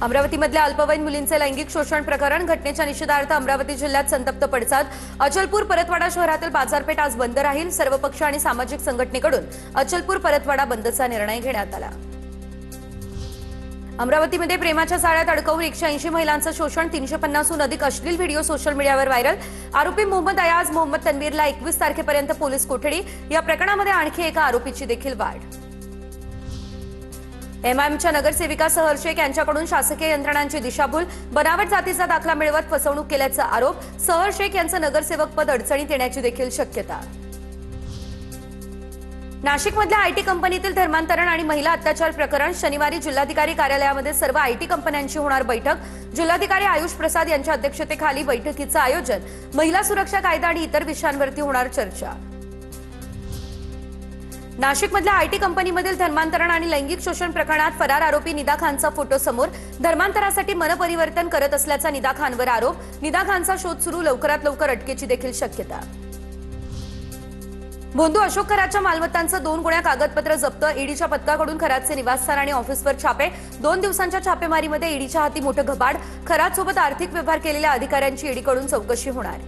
अमरावतीमधल्या अल्पवयीन मुलींचे लैंगिक शोषण प्रकरण घटनेच्या निषेधार्थ अमरावती जिल्ह्यात संतप्त पडसाद। अचलपूर परतवाडा शहरातील बाजारपेठ आज बंद राहील। सर्व पक्ष आणि सामाजिक संघटनेकडून अचलपूर परतवाडा बंदचा निर्णय घेण्यात आला। अमरावतीमध्ये प्रेमाच्या जाळ्यात अडकवून 180 महिलांचं शोषण, 350हून अधिक अश्लील व्हिडिओ सोशल मीडियावर व्हायरल। आरोपी मोहम्मद अयाज मोहम्मद तन्वीरला 21 तारखेपर्यंत पोलीस कोठडी। या प्रकरणामध्ये आणखी एका आरोपीची देखील वाढ। एमआयएमच्या नगरसेविका सहर शेख यांच्याकडून शासकीय यंत्रणांची दिशाभूल, बनावट जातीचा दाखला मिळवत फसवणूक केल्याचा आरोप। सहर शेख यांचं नगरसेवक पद अडचणीत येण्याची देखील शक्यता। नाशिकमधल्या आयटी कंपनीतील धर्मांतरण आणि महिला अत्याचार प्रकरण, शनिवारी जिल्हाधिकारी कार्यालयामध्ये सर्व आयटी कंपन्यांची होणार बैठक। जिल्हाधिकारी आयुष प्रसाद यांच्या अध्यक्षतेखाली बैठकीचं आयोजन। महिला सुरक्षा कायदा आणि इतर विषयांवरती होणार चर्चा। नाशिकमधल्या आयटी कंपनीमधील धर्मांतरण आणि लैंगिक शोषण प्रकरणात फरार आरोपी निदा खानचा फोटो समोर। धर्मांतरासाठी मनपरिवर्तन करत असल्याचा निदा खानवर आरोप। निदा खानचा शोध सुरू, लवकरात लवकर अटकेची देखील शक्यता। बोंधू अशोक खरातच्या मालमत्तांचं 2 गुन्हा कागदपत्र जप्त। ईडीच्या पथकाकडून खरातचे निवासस्थान आणि ऑफिसवर छापे। 2 दिवसांच्या छापेमारीमध्ये ईडीच्या हाती मोठं घबाड। खरातसोबत आर्थिक व्यवहार केलेल्या अधिकाऱ्यांची ईडीकडून चौकशी होणार।